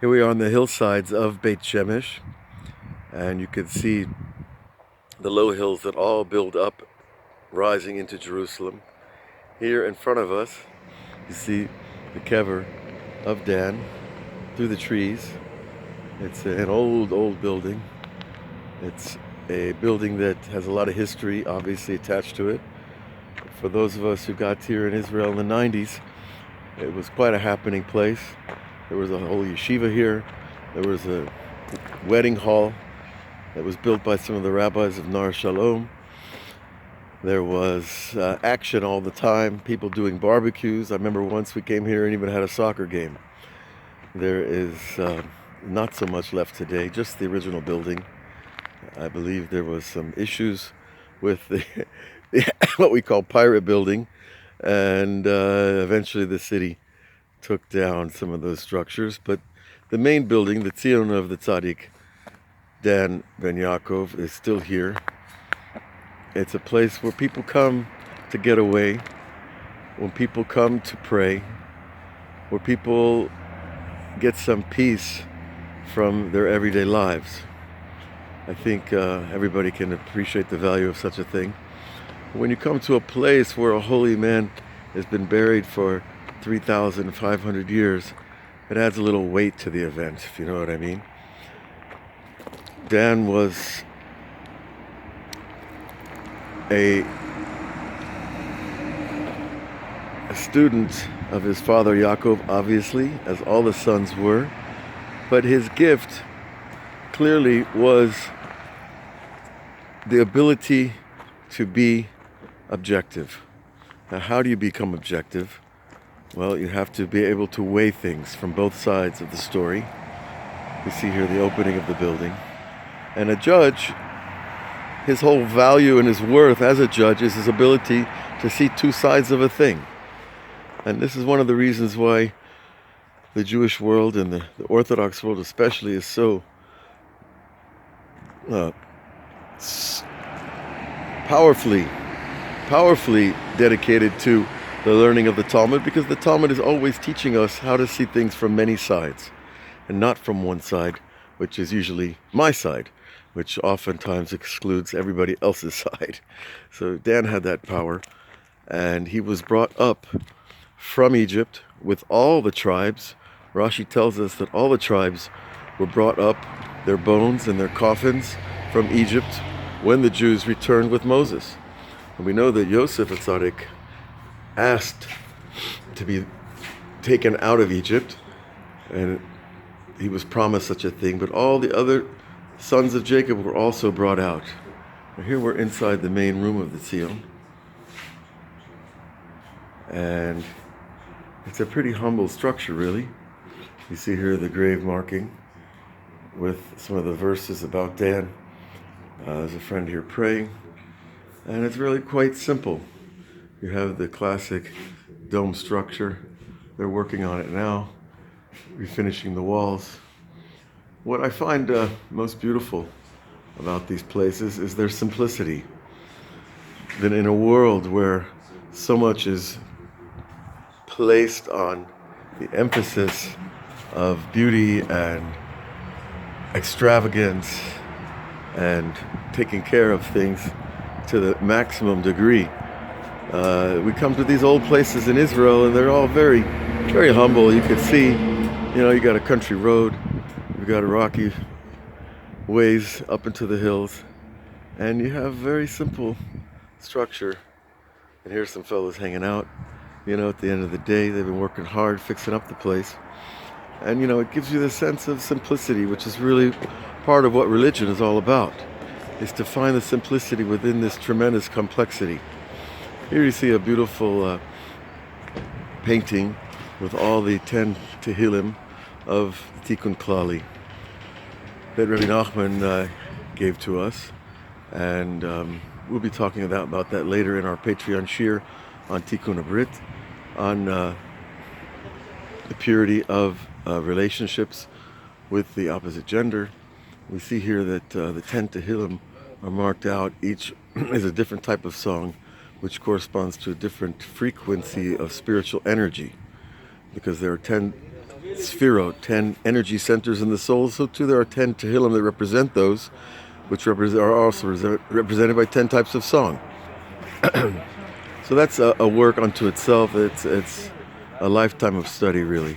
Here we are on the hillsides of Beit Shemesh, and you can see the low hills that all build up, rising into Jerusalem. Here in front of us, you see the Kever of Dan through the trees. It's an old building. It's a building that has a lot of history, obviously, attached to it. For those of us who got here in Israel in the 90s, it was quite a happening place. There was a whole yeshiva here. There was a wedding hall that was built by some of the rabbis of Nar Shalom. There was action all the time, people doing barbecues. I remember once we came here and even had a soccer game. There is not so much left today, just the original building. I believe there was some issues with the what we call pirate building, and eventually the city took down some of those structures. But the main building, the Zion of the Tzaddik, Dan ben Yaakov, is still here. It's a place where people come to get away, when people come to pray, where people get some peace from their everyday lives. I think everybody can appreciate the value of such a thing. When you come to a place where a holy man has been buried for 3,500 years, it adds a little weight to the event, if you know what I mean. Dan was a student of his father Yaakov, obviously, as all the sons were, but his gift clearly was the ability to be objective. Now, how do you become objective? Well, you have to be able to weigh things from both sides of the story. We see here the opening of the building. And a judge, his whole value and his worth as a judge is his ability to see two sides of a thing. And this is one of the reasons why the Jewish world and the Orthodox world especially is so powerfully dedicated to the learning of the Talmud, because the Talmud is always teaching us how to see things from many sides and not from one side, which is usually my side, which oftentimes excludes everybody else's side. So Dan had that power, and he was brought up from Egypt with all the tribes. Rashi tells us that all the tribes were brought up, their bones and their coffins, from Egypt when the Jews returned with Moses. And we know that Yosef Tzaddik asked to be taken out of Egypt, and he was promised such a thing, but all the other sons of Jacob were also brought out. Now here we're inside the main room of the Zion, and it's a pretty humble structure, really. You see here the grave marking with some of the verses about Dan. There's a friend here praying, and it's really quite simple. You have the classic dome structure. They're working on it now, refinishing the walls. What I find most beautiful about these places is their simplicity. That in a world where so much is placed on the emphasis of beauty and extravagance and taking care of things to the maximum degree, we come to these old places in Israel, and they're all very, very humble. You can see, you got a country road, you've got a rocky ways up into the hills, and you have very simple structure. And here's some fellows hanging out. At the end of the day, they've been working hard fixing up the place. And, it gives you the sense of simplicity, which is really part of what religion is all about, is to find the simplicity within this tremendous complexity. Here you see a beautiful painting with all the 10 Tehillim of Tikkun Klali that Rabbi Nachman gave to us. And we'll be talking about that later in our Patreon shir on Tikkun Abrit, on the purity of relationships with the opposite gender. We see here that the 10 Tehillim are marked out. Each is a different type of song, which corresponds to a different frequency of spiritual energy, because there are 10 sphirot, 10 energy centers in the soul. So too there are 10 Tehillim that represent those, which are also represented by 10 types of song. So that's a work unto itself. It's a lifetime of study, really.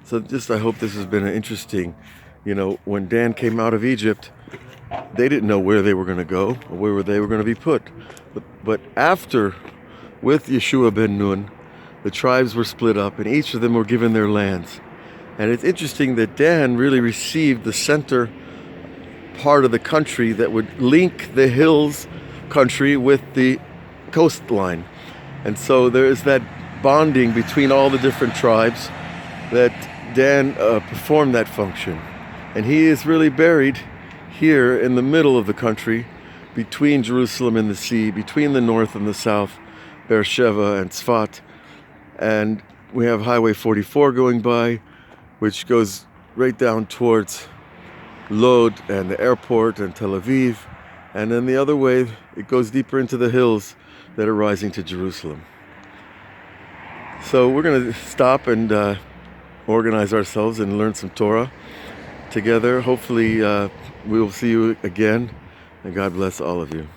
So I hope this has been an interesting, when Dan came out of Egypt, they didn't know where they were going to go or where they were going to be put. But after, with Yeshua ben Nun, the tribes were split up and each of them were given their lands. And it's interesting that Dan really received the center part of the country that would link the hills country with the coastline. And so there is that bonding between all the different tribes that Dan performed that function. And he is really buried here in the middle of the country, between Jerusalem and the sea, between the north and the south, Beersheba and Tzfat. And we have Highway 44 going by, which goes right down towards Lod and the airport and Tel Aviv. And then the other way, it goes deeper into the hills that are rising to Jerusalem. So we're going to stop and organize ourselves and learn some Torah together. Hopefully we will see you again, and God bless all of you.